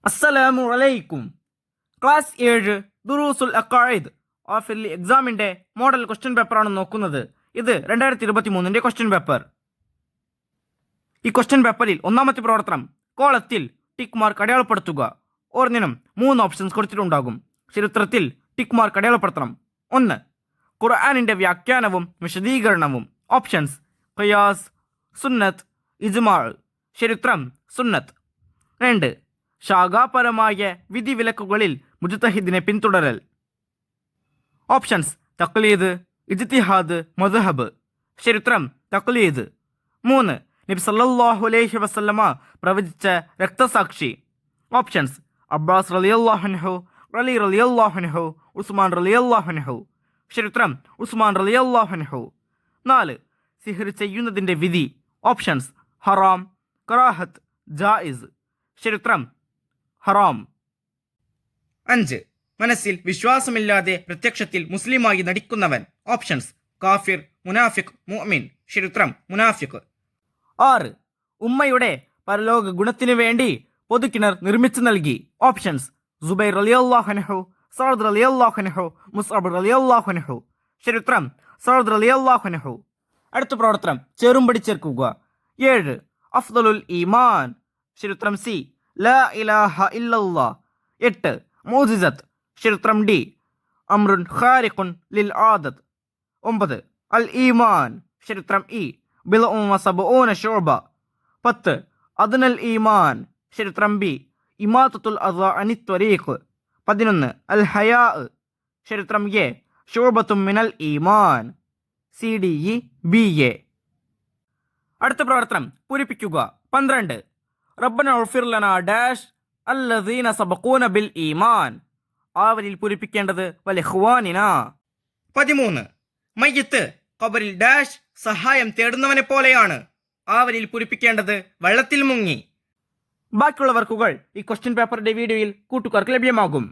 അസ്സലാമു അലൈക്കും. ക്ലാസ് 7 ദുറൂസുൽ അഖായിദ് ഓഫിർലി എക്സാമിൻ്റെ മോഡൽ ക്വസ്റ്റ്യൻ പേപ്പറാണ് നോക്കുന്നത്. ഇത് 2023 ക്വസ്റ്റ്യൻ പേപ്പർ. ഈ ക്വസ്റ്റ്യൻ പേപ്പറിൽ ഒന്നാമത്തെ പ്രവർത്തനം കോളത്തിൽ ടിക്ക് മാർക്ക് അടയാളപ്പെടുത്തുക. ഓരോന്നിനും 3 ഓപ്ഷൻസ് കൊടുത്തിട്ടുണ്ടാകും. ചരിത്രത്തിൽ ടിക്ക് മാർക്ക് അടയാളപ്പെടുത്തണം. 1. ഖുർആനിൻ്റെ വ്യാഖ്യാനവും വിശദീകരണവും. ഓപ്ഷൻസ് ഖിയാസ്, സുന്നത്ത്, ഇജ്മാ. ചരിത്രം സുന്നത്ത്. 2. ശാഖാപരമായ വിധിവിലക്കുകളിൽ മുജ്തഹിദിനെ പിന്തുടരൽ. ഓപ്ഷൻസ് തഖ്ലീദ്, ഇജ്തിഹാദ്, മദ്ഹബ്. ചരിത്രം തഖ്ലീദ്. 3. നബി സല്ലല്ലാഹു അലൈഹി വസല്ലമ പ്രവചിച്ച രക്തസാക്ഷി. ഓപ്ഷൻസ് അബ്ബാസ് റളിയല്ലാഹു അൻഹു, അലി റളിയല്ലാഹു അൻഹു, ഉസ്മാൻ റളിയല്ലാഹു അൻഹു. ചരിത്രം ഉസ്മാൻ റളിയല്ലാഹു അൻഹു. 4. സിഹ്ർ ചെയ്യുന്നതിൻ്റെ വിധി. ഓപ്ഷൻസ് ഹറാം, കറാഹത്ത്, ജായിസ്. ചരിത്രം ഹറാം. 5. മനസ്സിൽ വിശ്വാസമില്ലാതെ പ്രത്യക്ഷത്തിൽ മുസ്ലിമായി നടിക്കുന്നവൻ. ഓപ്ഷൻസ് കാഫിർ, മുനാഫിഖ്, മുഅ്മിൻ. ചരിത്രം മുനാഫിഖ്. 6. ഉമ്മയുടെ പരലോക ഗുണത്തിനു വേണ്ടി പൊതുകിണർ നിർമ്മിച്ചു നൽകി. ഓപ്ഷൻസ് സുബൈർ റളിയല്ലാഹു അൻഹു, സഅദ് റളിയല്ലാഹു അൻഹു, മുസ്അബ് റളിയല്ലാഹു അൻഹു. ചരിത്രം സഅദ് റളിയല്ലാഹു അൻഹു. അടുത്ത പ്രവർത്തനം ചേറുംപടി ചേർക്കുക. 7. അഫ്ദലുൽ ഈമാൻ. ചരിത്രം സി ലാ ഇലാഹ ഇല്ലല്ലാഹ്. 8. മുഅ്ജിസത്ത്. ചരിത്രം ഡി അംറുൻ ഖാരിഖുൻ ലിൽ ആദത്ത്. 9. അൽ ഈമാൻ. ചരിത്രം ഇ ബിദ്ഉൻ വസബഊന ശുഅബ. 10. അദ്നൽ ഈമാൻ. ചരിത്രം ബി ഇമാതത്തുൽ അദാ അനിത് ത്വരീഖ്. 11. അൽ ഹയാ. ചരിത്രം എ ശുഅബത്തും മിനൽ ഈമാൻ. C D E B A. അടുത്ത പ്രവർത്തനം പൂരിപ്പിക്കുക. 12. റബ്ബന ഉഗ്ഫിർ ലനാ ഡാഷ് അല്ലദീന സബഖൂന ബിൽ ഈമാൻ. ആവലിൽ പൂരിപ്പിക്കേണ്ടത് വലിഖ്വാനിന. 13. മയ്യിത്ത് ഖബറിൽ ഡാഷ് സഹായം തേടുന്നവനെ പോലെയാണ്. ആവലിൽ പൂരിപ്പിക്കേണ്ടത് വെള്ളത്തിൽ മുങ്ങി. ബാക്കിയുള്ള വർക്കുകൾ ഈ ക്വസ്റ്റ്യൻ പേപ്പറിന്റെ വീഡിയോയിൽ കൂട്ടുകാർക്ക് ലഭ്യമാകും.